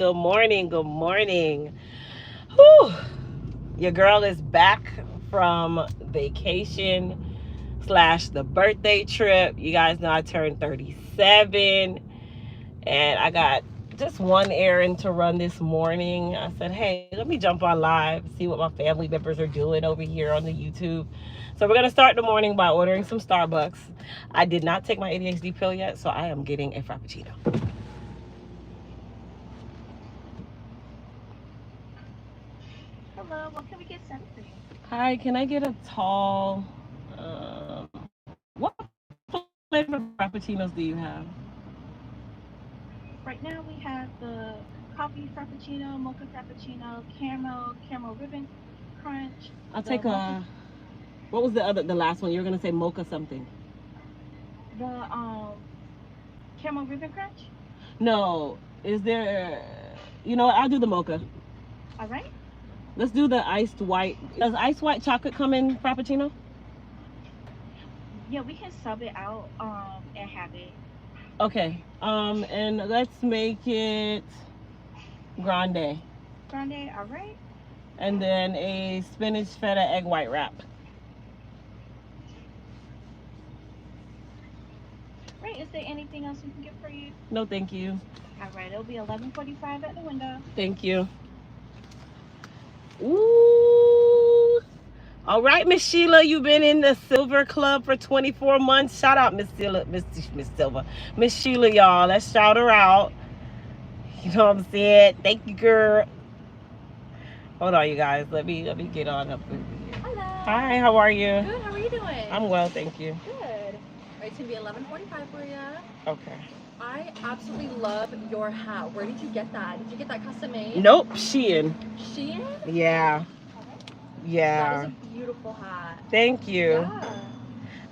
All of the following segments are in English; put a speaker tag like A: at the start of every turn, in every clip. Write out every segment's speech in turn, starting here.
A: Good morning. Good morning. Whew. Your girl is back from vacation slash the birthday trip. You guys know I turned 37 and I got just one errand to run this morning. I said, hey, let me jump on live, see what my family members are doing over here on the YouTube. So we're going to start the morning by ordering some Starbucks. I did not take my ADHD pill yet, so I am getting a Frappuccino.
B: Hello, what can we get sent for you?
A: Hi, can I get a tall? What flavor Frappuccinos do you have?
B: Right now we have the coffee frappuccino, mocha frappuccino, caramel ribbon crunch,
A: I'll
B: the
A: take
B: mocha,
A: a. What was the last one? You were gonna say mocha something.
B: the caramel ribbon crunch.
A: No, is there? You know what? I'll do the mocha.
B: All right.
A: Let's do the iced white. Does iced white chocolate come in Frappuccino?
B: Yeah, we can sub it out and have it.
A: Okay. And let's make it grande,
B: Grande, all right.
A: and then a spinach feta egg white wrap.
B: Right. Is there anything else we can get for you?
A: No, thank you.
B: All right. It'll be 11:45 at the window.
A: Thank you. Ooh. All right, Miss Sheila, you've been in the Silver Club for 24 months. Shout out Miss Sheila, Miss Silver, Miss Sheila, y'all. Let's shout her out. You know what I'm saying? Thank you, girl. Hold on, you guys. Let me get on up with you.
C: Hello.
A: Hi, how are you?
C: Good. How are you doing?
A: I'm well, thank you.
C: Good. All right, it's gonna be 11:45 for you.
A: Okay.
C: I absolutely love your hat. Where did you get that? Did you get that custom made?
A: Nope, Shein.
C: Shein?
A: Yeah,
C: That
A: yeah.
C: is a beautiful hat.
A: Thank you.
C: Yeah.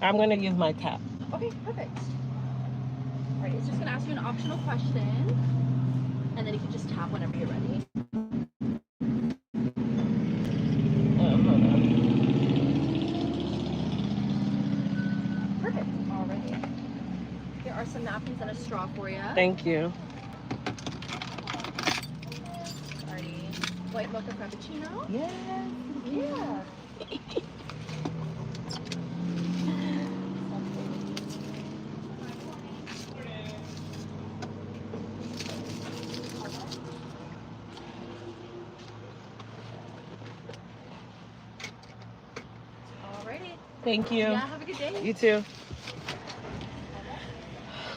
A: I'm gonna use my tap.
C: Okay, perfect. All right, it's just gonna ask you an optional question, and then you can just tap whenever you're ready.
A: Hold on.
C: Perfect. All right. Here are some napkins and a straw for you.
A: Thank you.
C: Alrighty. White mocha frappuccino.
A: Yes.
C: Yeah. Alrighty.
A: Thank you.
C: Yeah, have a good day.
A: You too.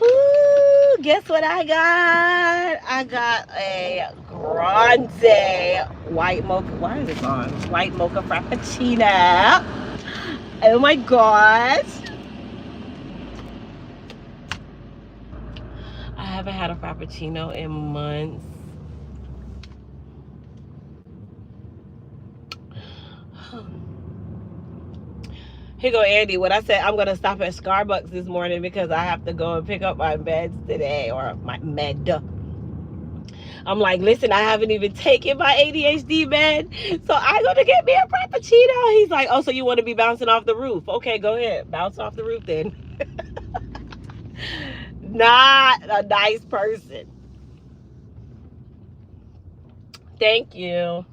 A: Ooh, guess what I got? I got a grande white mocha. Why is this on? White mocha frappuccino. Oh my gosh. I haven't had a frappuccino in months. Here go Andy. When I said I'm gonna stop at Starbucks this morning because I have to go and pick up my meds today, or my med. I'm like, listen, I haven't even taken my ADHD med, so I'm gonna get me a frappuccino. He's like, oh, so you want to be bouncing off the roof? Okay, go ahead, bounce off the roof then. Not a nice person. Thank you.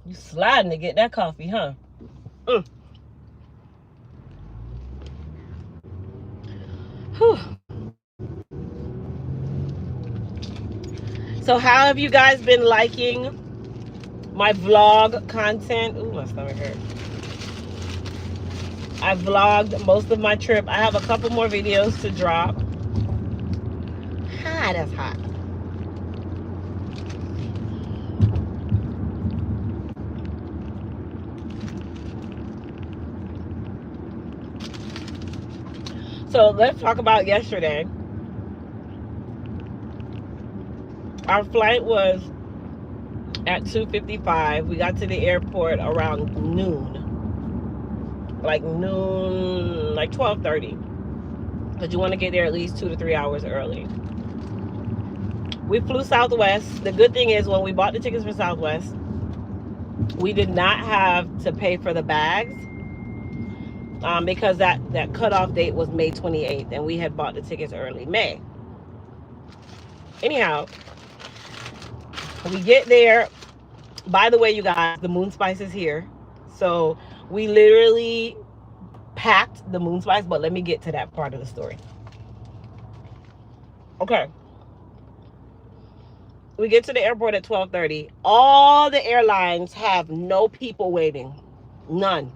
A: You sliding to get that coffee, huh? Mm. Whew. So how have you guys been liking my vlog content? Ooh, my stomach hurt. I vlogged most of my trip. I have a couple more videos to drop. Ah, that's hot. So let's talk about yesterday. Our flight was at 2:55. We got to the airport around noon. Like noon, like 12:30. But you want to get there at least 2 to 3 hours early. We flew Southwest. The good thing is when we bought the tickets for Southwest, we did not have to pay for the bags because that cutoff date was May 28th, and we had bought the tickets early May. Anyhow, we get there. By the way, you guys, the Moonspice is here. So we literally packed the Moonspice, but let me get to that part of the story. Okay. We get to the airport at 12:30. All the airlines have no people waiting. None.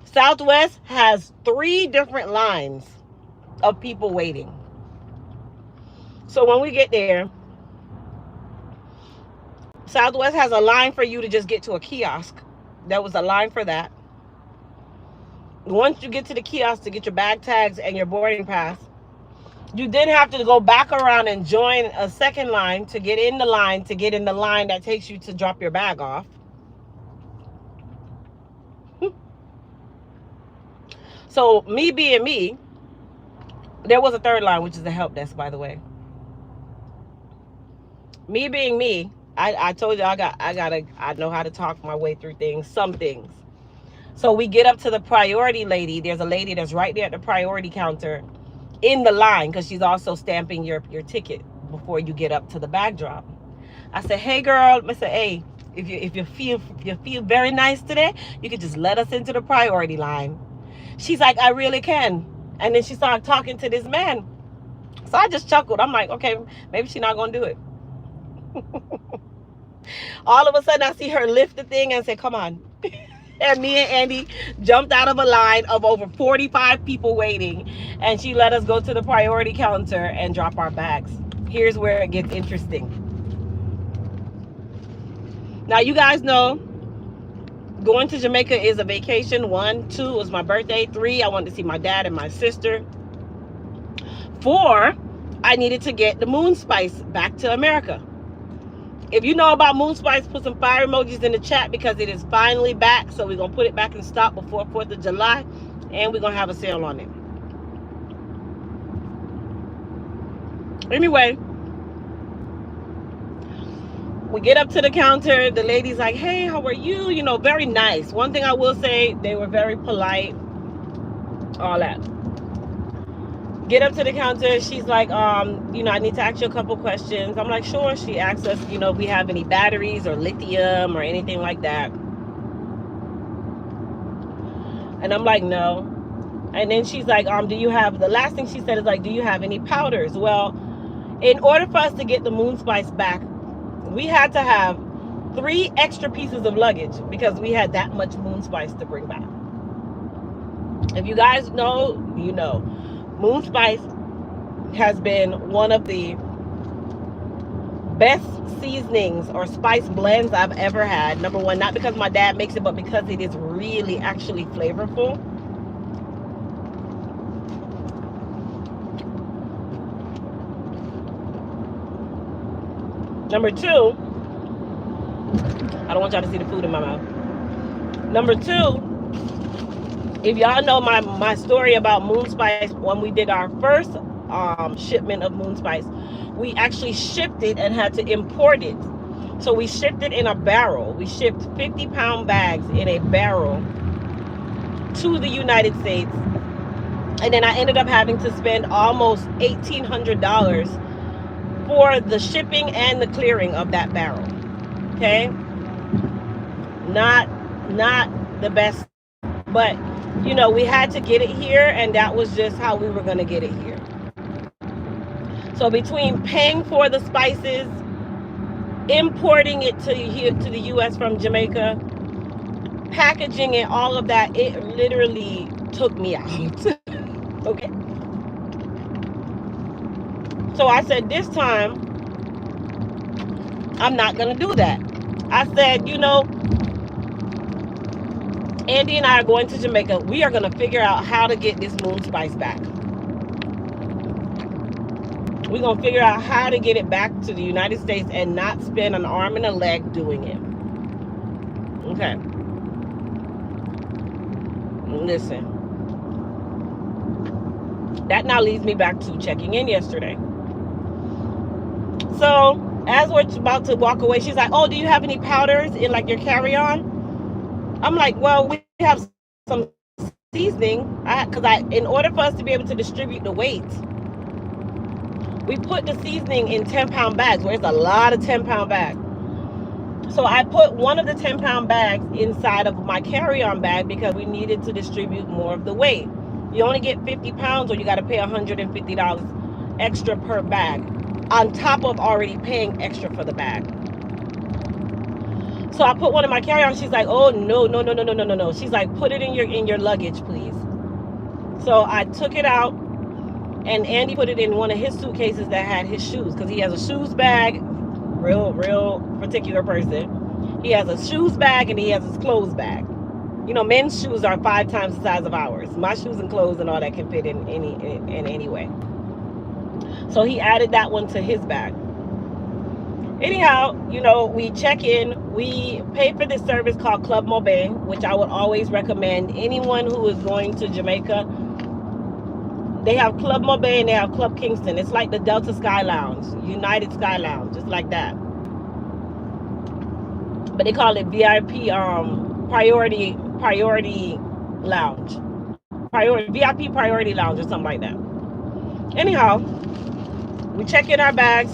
A: Southwest has 3 different lines of people waiting. So when we get there, Southwest has a line for you to just get to a kiosk. There was a line for that. Once you get to the kiosk to get your bag tags and your boarding pass, you then have to go back around and join a second line to get in the line, that takes you to drop your bag off. So me being me, there was a third line, which is the help desk, by the way. Me being me, I told you I know how to talk my way through things, some things. So we get up to the priority lady. There's a lady that's right there at the priority counter in the line, because she's also stamping your ticket before you get up to the bag drop. I said, hey girl, I said, hey, if you feel very nice today, you can just let us into the priority line. She's like, I really can. And then she started talking to this man. So I just chuckled. I'm like, okay, maybe she's not gonna do it. All of a sudden I see her lift the thing and say, come on. And me and Andy jumped out of a line of over 45 people waiting, and she let us go to the priority counter and drop our bags. Here's where it gets interesting. Now you guys know going to Jamaica is a vacation. 1, 2 was my birthday. 3, I wanted to see my dad and my sister. 4, I needed to get the Moonspice back to America. If you know about Moonspice, put some fire emojis in the chat, because it is finally back. So we're going to put it back in stock before 4th of July. And we're going to have a sale on it. Anyway, we get up to the counter. The lady's like, hey, how are you? You know, very nice. One thing I will say, they were very polite. All that. Get up to the counter. She's like, you know, I need to ask you a couple questions. I'm like, sure. She asks us, you know, if we have any batteries or lithium or anything like that. And I'm like, no. And then she's like, do you have, the last thing she said is like, do you have any powders? Well, in order for us to get the Moonspice back, we had to have 3 extra pieces of luggage, because we had that much Moonspice to bring back. If you guys know, you know. Moonspice has been one of the best seasonings or spice blends I've ever had. Number one, not because my dad makes it, but because it is really actually flavorful. Number 2, I don't want y'all to see the food in my mouth. Number 2, if y'all know my story about Moonspice, when we did our first shipment of Moonspice, we actually shipped it and had to import it. So we shipped it in a barrel. We shipped 50-pound bags in a barrel to the United States. And then I ended up having to spend almost $1,800 for the shipping and the clearing of that barrel. Okay? Not the best, but you know, we had to get it here, and that was just how we were going to get it here. So between paying for the spices, importing it to here to the US from Jamaica, packaging it, all of that, it literally took me out. Okay. So I said, this time I'm not going to do that. I said, you know, Andy and I are going to Jamaica. We are going to figure out how to get this Moonspice back. We're going to figure out how to get it back to the United States and not spend an arm and a leg doing it. Okay. Listen. That now leads me back to checking in yesterday. So, as we're about to walk away, she's like, oh, do you have any powders in like your carry-on? I'm like, well, we have some seasoning, because in order for us to be able to distribute the weight, We put the seasoning in 10-pound bags, where it's a lot of 10-pound bags. So I put one of the 10-pound bags inside of my carry-on bag because we needed to distribute more of the weight. You only get 50 pounds, or you got to pay $150 extra per bag, on top of already paying extra for the bag. So I put one in my carry-on. She's like, "Oh no, no, no, no, no, no, no, no." She's like, "Put it in your luggage, please." So I took it out, and Andy put it in one of his suitcases that had his shoes, because he has a shoes bag. Real particular person. He has a shoes bag and he has his clothes bag. You know, men's shoes are 5 times the size of ours. My shoes and clothes and all that can fit in any way. So he added that one to his bag. Anyhow, you know, we check in. We pay for this service called Club Mobile, which I would always recommend anyone who is going to Jamaica. They have Club Mobile and they have Club Kingston. It's like the Delta Sky Lounge, United Sky Lounge, just like that. But they call it VIP priority lounge, VIP priority lounge, or something like that. Anyhow, we check in our bags.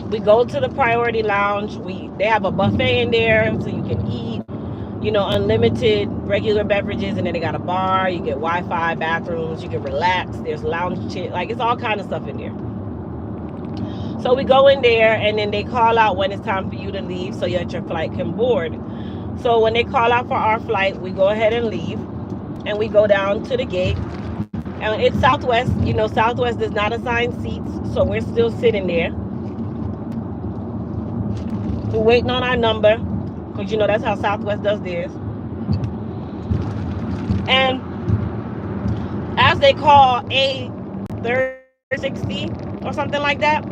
A: We go to the priority lounge. They have a buffet in there, so you can eat, you know, unlimited regular beverages, and then they got a bar. You get Wi-Fi, bathrooms, you can relax. There's lounge chair, like it's all kind of stuff in there. So we go in there, and then they call out when it's time for you to leave, so that your flight can board. So when they call out for our flight, we go ahead and leave, and we go down to the gate. And it's Southwest. You know, Southwest does not assign seats, so we're still sitting there. We're waiting on our number, because you know that's how Southwest does theirs. And as they call A360 or something like that,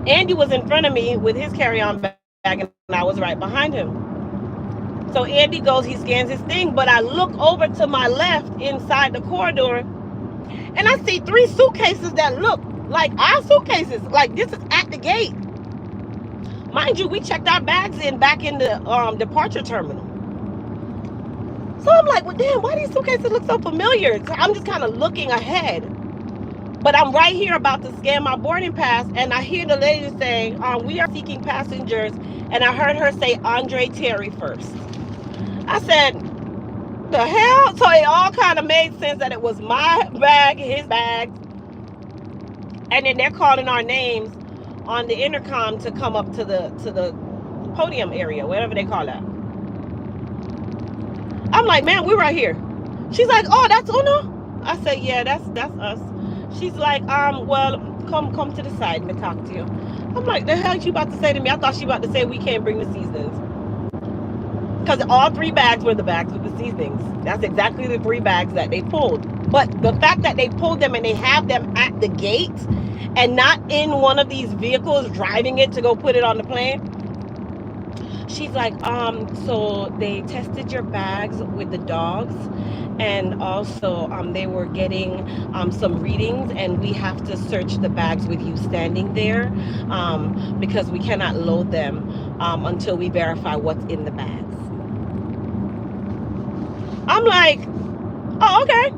A: Andy was in front of me with his carry-on bag, and I was right behind him. So Andy goes, he scans his thing, but I look over to my left inside the corridor, and I see 3 suitcases that look like our suitcases. Like, this is at the gate. Mind you, we checked our bags in back in the departure terminal. So I'm like, well, damn, why these suitcases look so familiar? So I'm just kind of looking ahead. But I'm right here about to scan my boarding pass, and I hear the lady saying, "We are seeking passengers." And I heard her say Andre Terry first. I said, the hell? So it all kind of made sense that it was my bag, his bag. And then they're calling our names on the intercom to come up to the podium area, whatever they call that. I'm like, man, we're right here. She's like, oh, that's Uno? I said, yeah, that's us. She's like, well, come to the side and talk to you. I'm like, the hell you about to say to me? I thought she about to say we can't bring the seasonings. Because all 3 bags were the bags with the seasonings. That's exactly the 3 bags that they pulled. But the fact that they pulled them and they have them at the gate and not in one of these vehicles driving it to go put it on the plane. She's like, so they tested your bags with the dogs, and also they were getting some readings, and we have to search the bags with you standing there because we cannot load them until we verify what's in the bags. I'm like, oh, okay.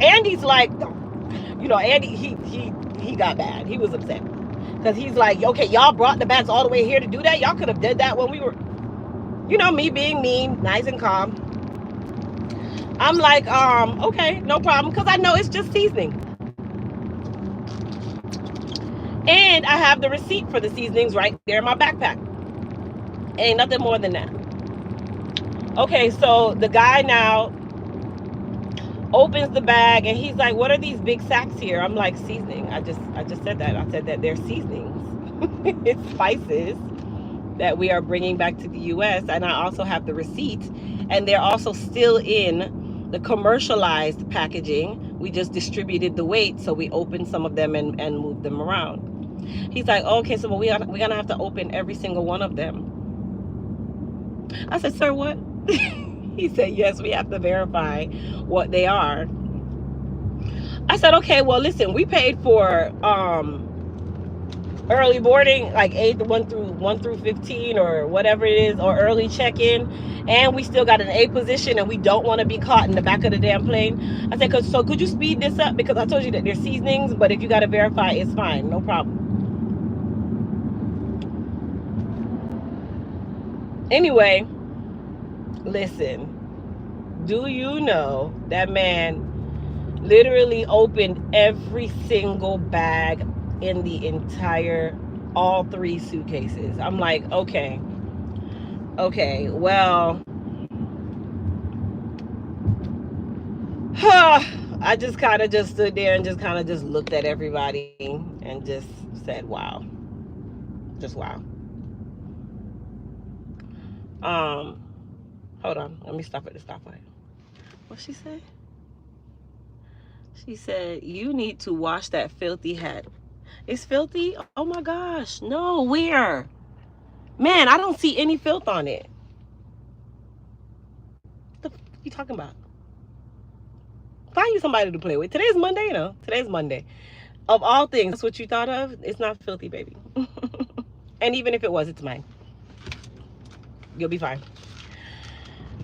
A: Andy's like, you know, Andy, he got bad. He was upset because he's like, okay, y'all brought the bags all the way here to do that. Y'all could have did that when we were, you know, me being mean, nice and calm. I'm like, okay, no problem, because I know it's just seasoning. And I have the receipt for the seasonings right there in my backpack. Ain't nothing more than that. Okay, so the guy now opens the bag, and he's like, what are these big sacks here? I'm like, seasoning. I just said that. I said that they're seasonings. It's spices that we are bringing back to the U.S. And I also have the receipt, and they're also still in the commercialized packaging. We just distributed the weight, so we opened some of them and moved them around. He's like, okay, so we're gonna have to open every single one of them. I said, sir, what? He said, yes, we have to verify what they are. I said, okay, well, listen, we paid for early boarding, like 8 1 through 15 or whatever it is, or early check-in, and we still got an A position and we don't want to be caught in the back of the damn plane. I said, so could you speed this up, because I told you that there's seasonings, but if you got to verify, it's fine, no problem. Anyway, listen, do you know that man literally opened every single bag in the entire, all 3 suitcases? I'm like, okay, well, I just kind of just stood there and just kind of just looked at everybody and just said, wow, just wow. Hold on, let me stop at the stoplight. What she say? She said, you need to wash that filthy hat. It's filthy? Oh my gosh. No, where? Man, I don't see any filth on it. What the f you talking about? Find you somebody to play with. Today's Monday, you know. Today's Monday. Of all things, that's what you thought of? It's not filthy, baby. And even if it was, it's mine. You'll be fine.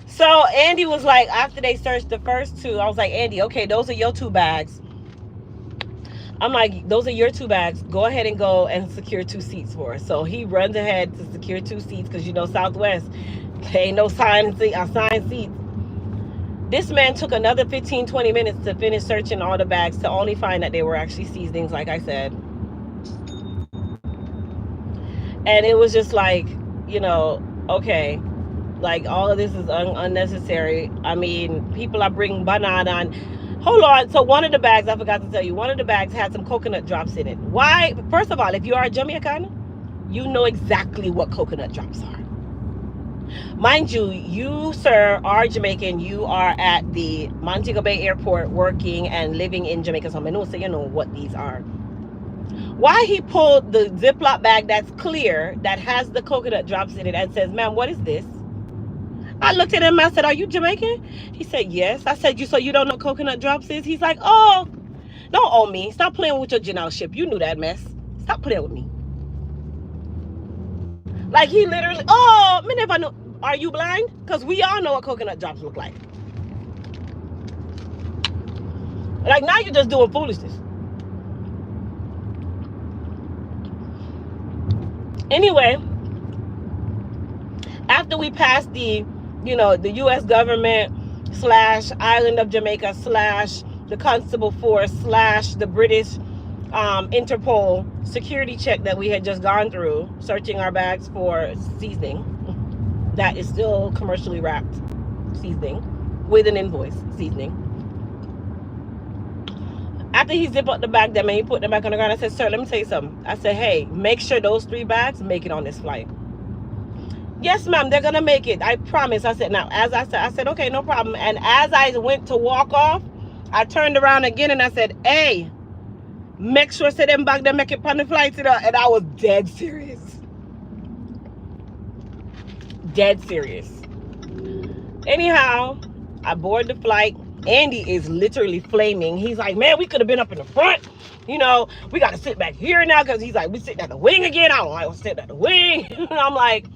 A: So Andy was like, after they searched the first 2, I was like, Andy, okay, those are your 2 bags. I'm like, those are your 2 bags. Go ahead and go and secure 2 seats for us. So he runs ahead to secure 2 seats, because you know Southwest, there ain't no assigned seats. This man took another 15-20 minutes to finish searching all the bags, to only find that they were actually seasonings, like I said. And it was just like, you know, okay, like all of this is unnecessary. I mean, people are bringing banana and hold on. So one of the bags, I forgot to tell you, one of the bags had some coconut drops in it. Why? First of all, if you are a Jamaican, you know exactly what coconut drops are. Mind you, you, sir, are Jamaican. You are at the Montego Bay Airport working and living in Jamaica. So I know, so you know what these are. Why he pulled the Ziploc bag that's clear, that has the coconut drops in it, and says, ma'am, what is this? I looked at him, I said, are you Jamaican? He said, yes. I said, so you don't know what coconut drops is? He's like, oh, don't owe me. Stop playing with your Janelle ship. You knew that mess. Stop playing with me. Like he literally, oh, me never know. Are you blind? Because we all know what coconut drops look like. Like now you're just doing foolishness. Anyway, after we passed the, you know, the U.S. government / island of Jamaica / the constable force / the British Interpol security check that we had just gone through, searching our bags for seasoning that is still commercially wrapped seasoning with an invoice seasoning. After he zipped up the bag, that man, he put them back on the ground. I said, sir, let me tell you something. I said, hey, make sure those 3 bags make it on this flight. Yes, ma'am, they're gonna make it. I promise. I said, now, as I said, okay, no problem. And as I went to walk off, I turned around again and I said, hey, make sure say them back, they make it on the flight today. And I was dead serious. Dead serious. Anyhow, I board the flight. Andy is literally flaming. He's like, man, we could have been up in the front. You know, we got to sit back here now, because he's like, we sitting at the wing again. I don't like sitting at the wing. I'm like,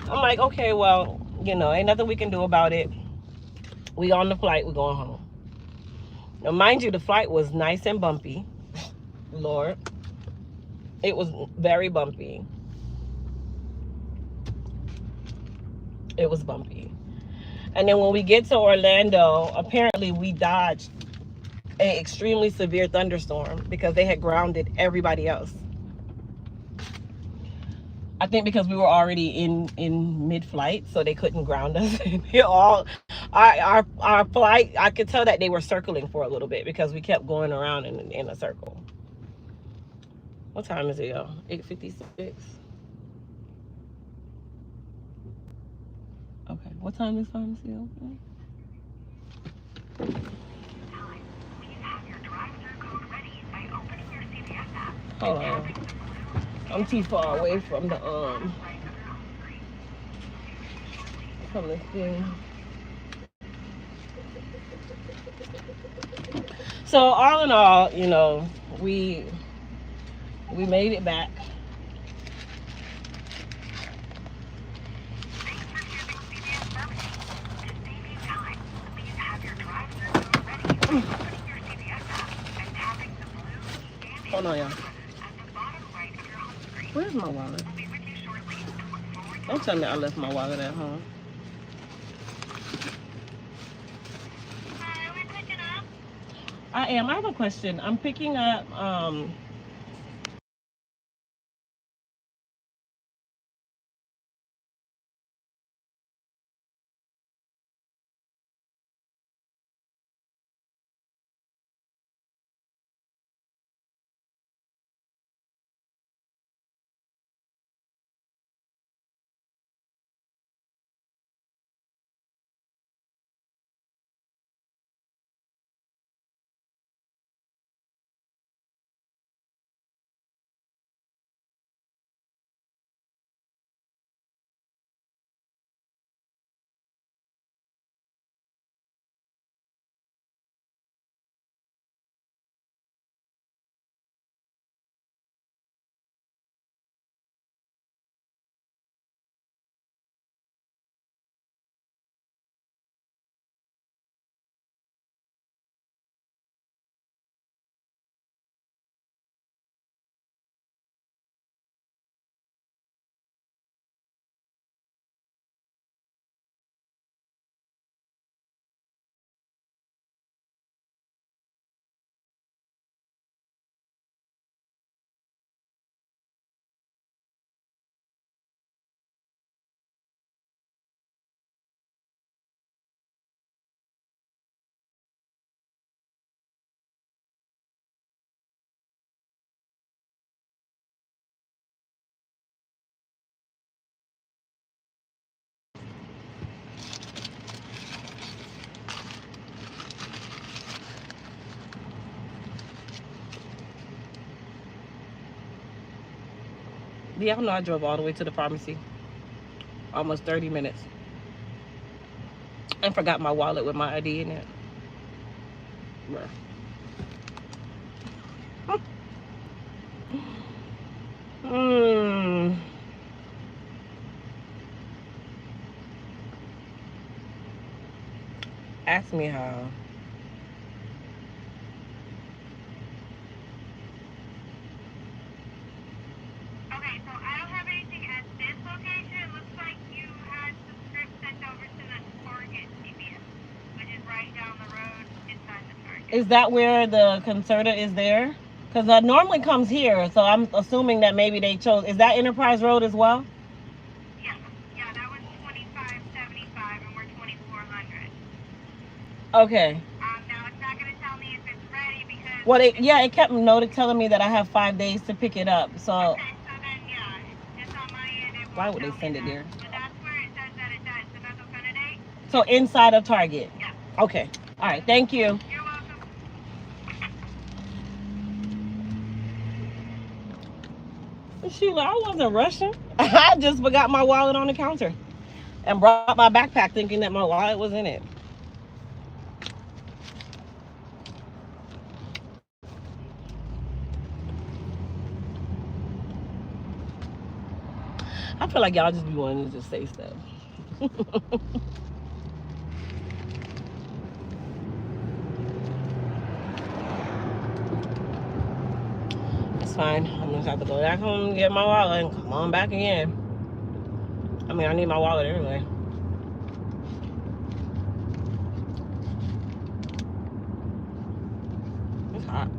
A: okay, well, you know, ain't nothing we can do about it. We on the flight. We're going home. Now, mind you, the flight was nice and bumpy. Lord. It was very bumpy. It was bumpy. And then when we get to Orlando, apparently we dodged an extremely severe thunderstorm because they had grounded everybody else. I think because we were already in mid-flight, so they couldn't ground us. Our flight, I could tell that they were circling for a little bit because we kept going around in a circle. What time is it, y'all? 8:56. Okay, what time is pharmacy open? Hold on. I'm too far away from the thing. So all in all, you know, we made it back. Hold on, y'all. Where's my wallet? Don't tell me I left my wallet at home. I am. I have a question. I'm picking up y'all know I drove all the way to the pharmacy. Almost 30 minutes. And forgot my wallet with my ID in it. Hmm. Ask me how.
B: Okay, so I don't have anything at this location. It looks like you had some scripts sent over to the Target CVS, which is right down the road inside the Target.
A: Is that where the Concerta is there? Because normally comes here, so I'm assuming that maybe they chose. Is that Enterprise Road as well?
B: Yeah, yeah, that was 2575, and we're 2400.
A: Okay.
B: Now it's not gonna tell me if it's ready because.
A: Well, it kept noted telling me that I have 5 days to pick it up. So.
B: Okay, so then yeah, just on my end it won't.
A: Why would they send it there?
B: But that's where it says that it's at. So that's a date.
A: So inside of Target.
B: Yeah.
A: Okay. All right. Thank you.
B: You're welcome.
A: Sheila, I wasn't rushing. I just forgot my wallet on the counter and brought my backpack thinking that my wallet was in it. I feel like y'all just be wanting to just say stuff. It's fine. I'm gonna have to go back home and get my wallet and come on back again. I mean, I need my wallet anyway. It's hot.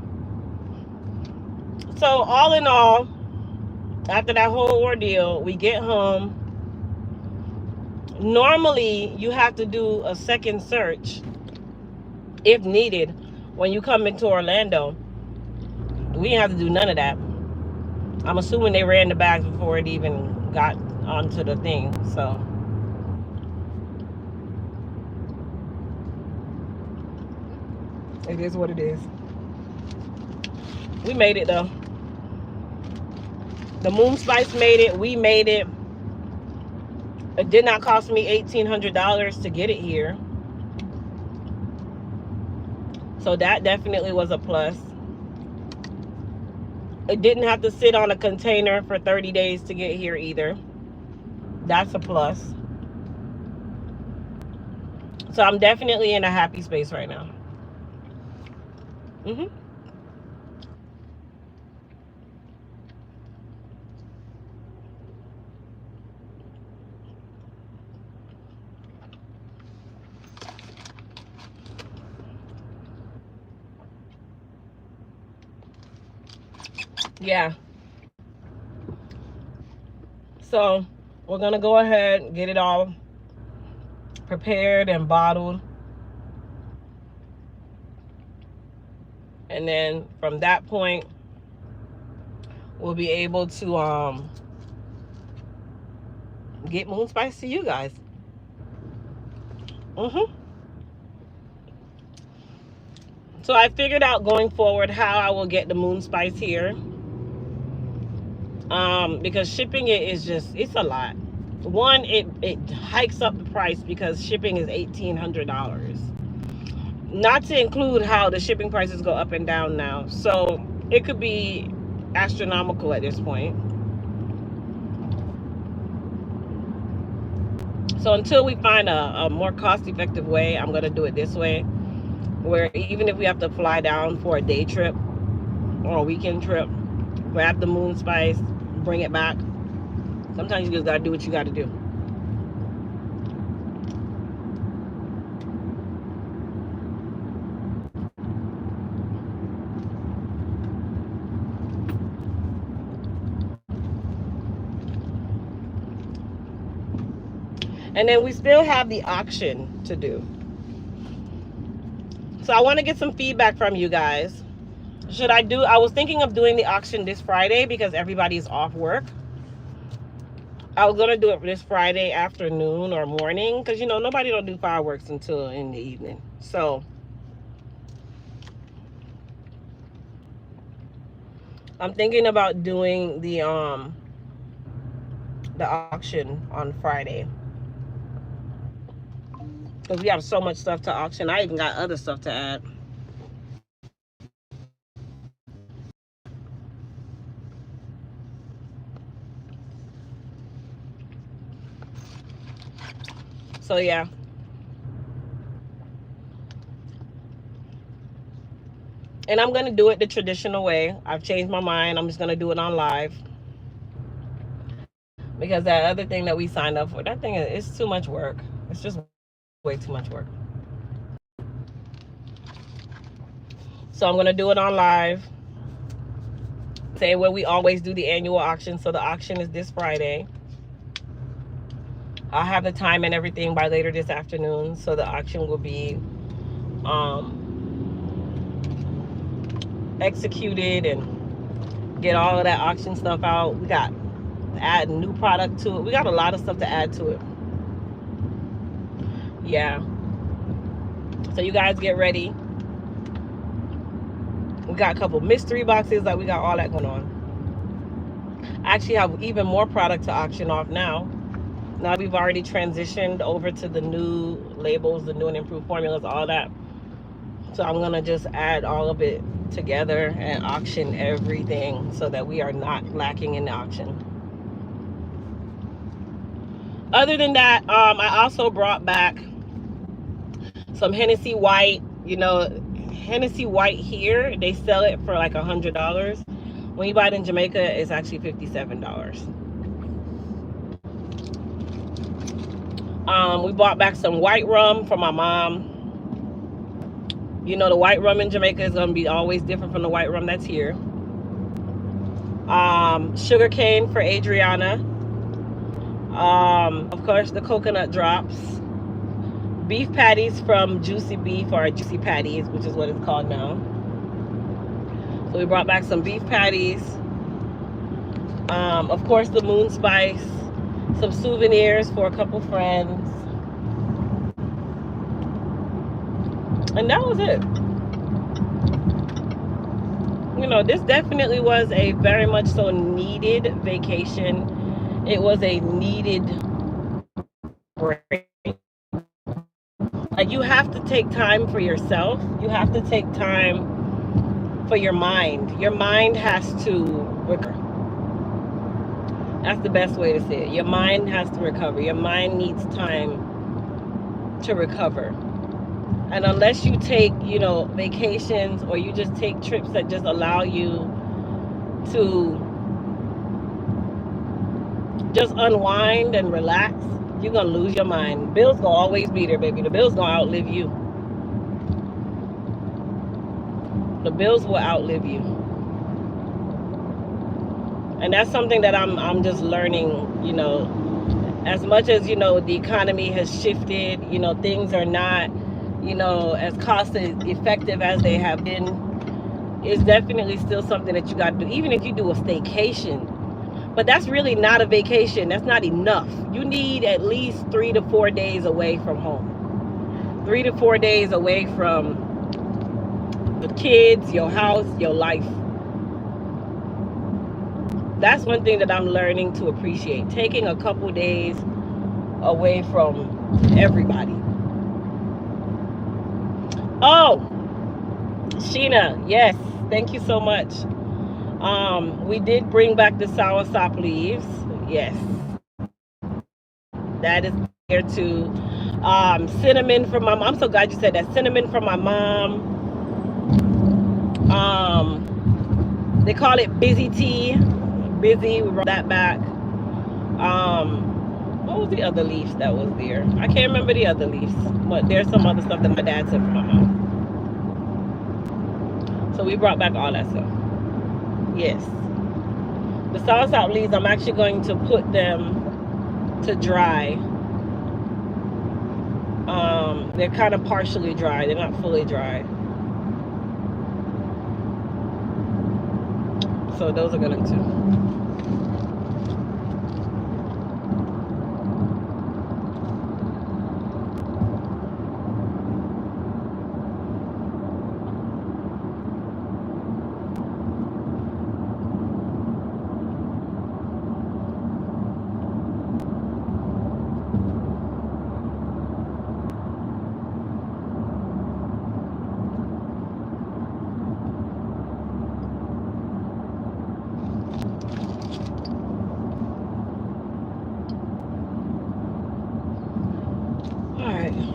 A: So all in all, after that whole ordeal, we get home. Normally, you have to do a second search if needed when you come into Orlando. We didn't have to do none of that. I'm assuming they ran the bags before it even got onto the thing. So it is what it is. We made it though. The Moonspice made it. We made it. It did not cost me $1,800 to get it here. So that definitely was a plus. It didn't have to sit on a container for 30 days to get here either. That's a plus. So I'm definitely in a happy space right now. Mm-hmm. Yeah. So we're gonna go ahead and get it all prepared and bottled, and then from that point, we'll be able to get Moonspice to you guys. Mm-hmm. So I figured out going forward how I will get the Moonspice here. Because shipping it is just, it's a lot. One, it hikes up the price because shipping is $1,800. Not to include how the shipping prices go up and down now. So it could be astronomical at this point. So until we find a more cost effective way, I'm gonna do it this way. Where even if we have to fly down for a day trip or a weekend trip, grab the Moonspice, bring it back. Sometimes you just gotta do what you gotta do. And then we still have the auction to do. So I want to get some feedback from you guys. I was thinking of doing the auction this Friday because everybody's off work. I was going to do it this Friday afternoon or morning because, nobody don't do fireworks until in the evening. So I'm thinking about doing the auction on Friday because we have so much stuff to auction. I even got other stuff to add. So yeah. And I'm going to do it the traditional way. I've changed my mind. I'm just going to do it on live. Because that other thing that we signed up for, that thing is it's too much work. It's just way too much work. So I'm going to do it on live. Say where we always do the annual auction. So the auction is this Friday. I'll have the time and everything by later this afternoon. So the auction will be executed and get all of that auction stuff out. We got add new product to it. We got a lot of stuff to add to it. Yeah. So you guys get ready. We got a couple mystery boxes. Like we got all that going on. I actually have even more product to auction off now. Now we've already transitioned over to the new labels, the new and improved formulas, all that. So I'm gonna just add all of it together and auction everything so that we are not lacking in the auction. Other than that, I also brought back some Hennessy White. Hennessy White here, they sell it for like $100. When you buy it in Jamaica, it's actually $57. We bought back some white rum for my mom. The white rum in Jamaica is going to be always different from the white rum that's here. Sugar cane for Adriana. Of course, the coconut drops. Beef patties from Juicy Beef, or Juicy Patties, which is what it's called now. So we brought back some beef patties. Of course, the Moonspice. Some souvenirs for a couple friends. And that was it. This definitely was a very much so needed vacation. It was a needed break. Like, you have to take time for yourself. You have to take time for your mind. Your mind has to recover. That's the best way to say it. Your mind has to recover. Your mind needs time to recover. And unless you take, vacations, or you just take trips that just allow you to just unwind and relax, you're gonna lose your mind. Bills gonna always be there, baby. The bills gonna outlive you. The bills will outlive you. And that's something that I'm just learning, as much as, the economy has shifted, things are not, as cost effective as they have been. It's definitely still something that you got to do, even if you do a staycation. But that's really not a vacation. That's not enough. You need at least 3 to 4 days away from home. 3 to 4 days away from the kids, your house, your life. That's one thing that I'm learning to appreciate. Taking a couple days away from everybody. Oh, Sheena, yes, thank you so much. We did bring back the soursop leaves. Yes, that is there too. Cinnamon from my mom. I'm so glad you said that. Cinnamon from my mom. They call it busy tea. Busy. We brought that back. What was the other leaves that was there? I can't remember the other leaves, but there's some other stuff that my dad sent from my mom. So we brought back all that stuff. Yes. The soursop leaves, I'm actually going to put them to dry. They're kind of partially dry. They're not fully dry. So those are going to.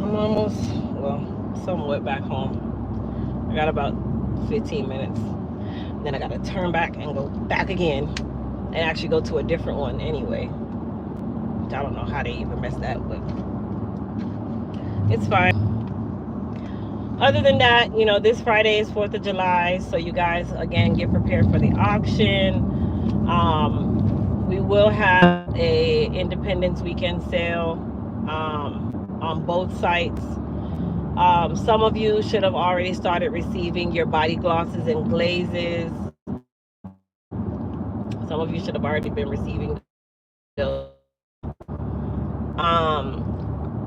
A: I'm almost, somewhat back home. I got about 15 minutes. Then I got to turn back and go back again and actually go to a different one anyway. Which I don't know how they even messed that up. It's fine. Other than that, this Friday is 4th of July. So you guys, again, get prepared for the auction. We will have a Independence Weekend sale on both sites. Some of you should have already started receiving your body glosses and glazes. Some of you should have already been receiving those.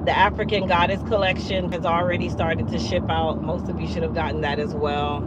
A: The African Goddess collection has already started to ship out. Most of you should have gotten that as well.